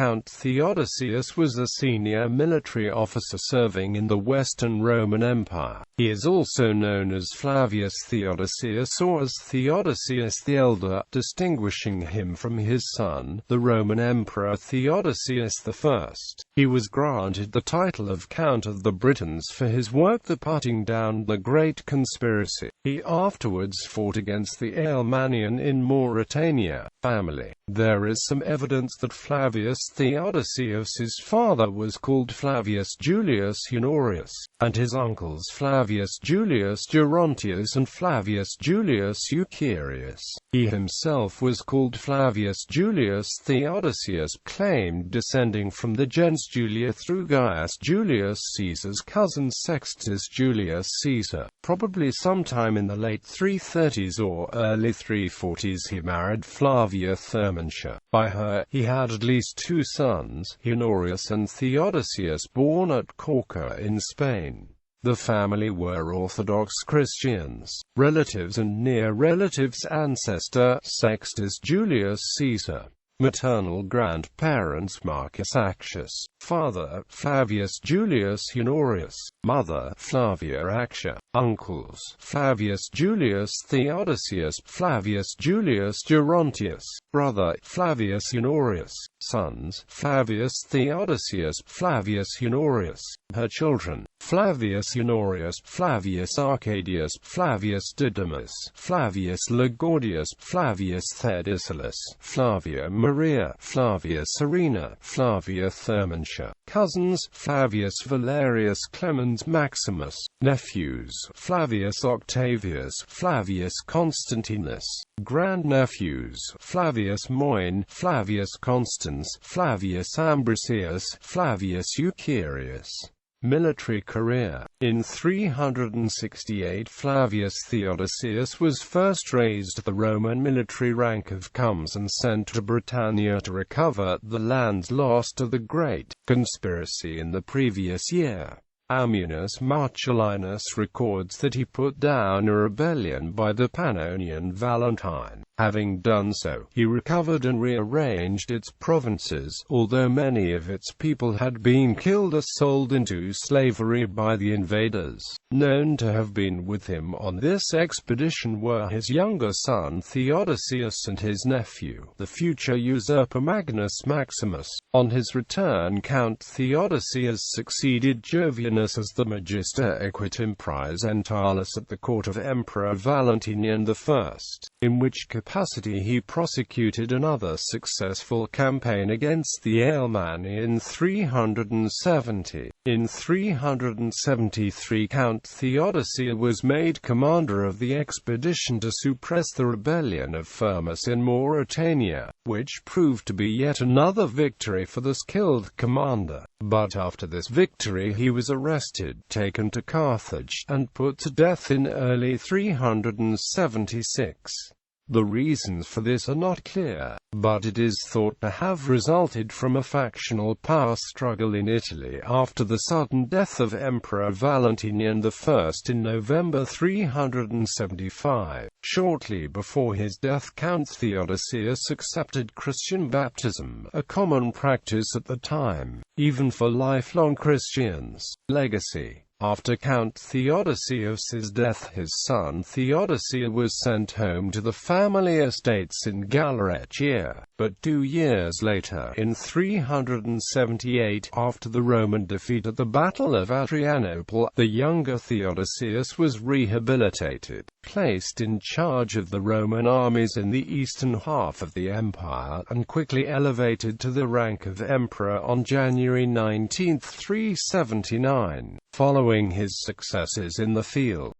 Count Theodosius was a senior military officer serving in the Western Roman Empire. He is also known as Flavius Theodosius or as Theodosius the Elder, distinguishing him from his son, the Roman Emperor Theodosius I. He was granted the title of Count of the Britons for his work putting down the Great Conspiracy. He afterwards fought against the Alemanni in Mauretania family. There is some evidence that Flavius Theodosius's father was called Flavius Julius Honorius, and his uncles Flavius Julius Gerontius and Flavius Julius Eucherius. He himself was called Flavius Julius Theodosius, claimed descending from the gens Julia through Gaius Julius Caesar's cousin Sextus Julius Caesar. Probably sometime in the late 330s or early 340s he married Flavia Thermantia. By her, he had at least two sons, Honorius and Theodosius, born at Corca in Spain. The family were Orthodox Christians. Relatives and near relatives: ancestor, Sextus Julius Caesar. Maternal grandparents: Marcus Actius. Father, Flavius Julius Honorius. Mother, Flavia Actia. Uncles, Flavius Julius Theodosius, Flavius Julius Gerontius. Brother, Flavius Honorius. Sons, Flavius Theodosius, Flavius Honorius. Her children, Flavius Honorius, Flavius Arcadius, Flavius Didymus, Flavius Ligordius, Flavius Thedicillus, Flavia Maria, Flavia Serena, Flavia Thermantia. Cousins, Flavius Valerius Clemens Maximus. Nephews, Flavius Octavius, Flavius Constantinus. Grandnephews, Flavius Moyne, Flavius Constans, Flavius Ambrosius, Flavius Eucherius. Military career. In 368 Flavius Theodosius was first raised to the Roman military rank of comes and sent to Britannia to recover the lands lost to the Great Conspiracy in the previous year. Ammianus Marcellinus records that he put down a rebellion by the Pannonian Valentine. Having done so, he recovered and rearranged its provinces, although many of its people had been killed or sold into slavery by the invaders. Known to have been with him on this expedition were his younger son Theodosius and his nephew, the future usurper Magnus Maximus. On his return, Count Theodosius succeeded Jovianus as the Magister Equitum Praesentalis at the court of Emperor Valentinian I, in which capacity he prosecuted another successful campaign against the Alemanni in 370. In 373 Count Theodosius was made commander of the expedition to suppress the rebellion of Firmus in Mauretania, which proved to be yet another victory for the skilled commander. But after this victory he was arrested, taken to Carthage, and put to death in early 376. The reasons for this are not clear, but it is thought to have resulted from a factional power struggle in Italy after the sudden death of Emperor Valentinian I in November 375. Shortly before his death, Count Theodosius accepted Christian baptism, a common practice at the time, even for lifelong Christians. Legacy. After Count Theodosius's death, his son Theodosius was sent home to the family estates in Gallerechia, but 2 years later, in 378, after the Roman defeat at the Battle of Adrianople, the younger Theodosius was rehabilitated, placed in charge of the Roman armies in the eastern half of the empire, and quickly elevated to the rank of emperor on January 19, 379. Following his successes in the field,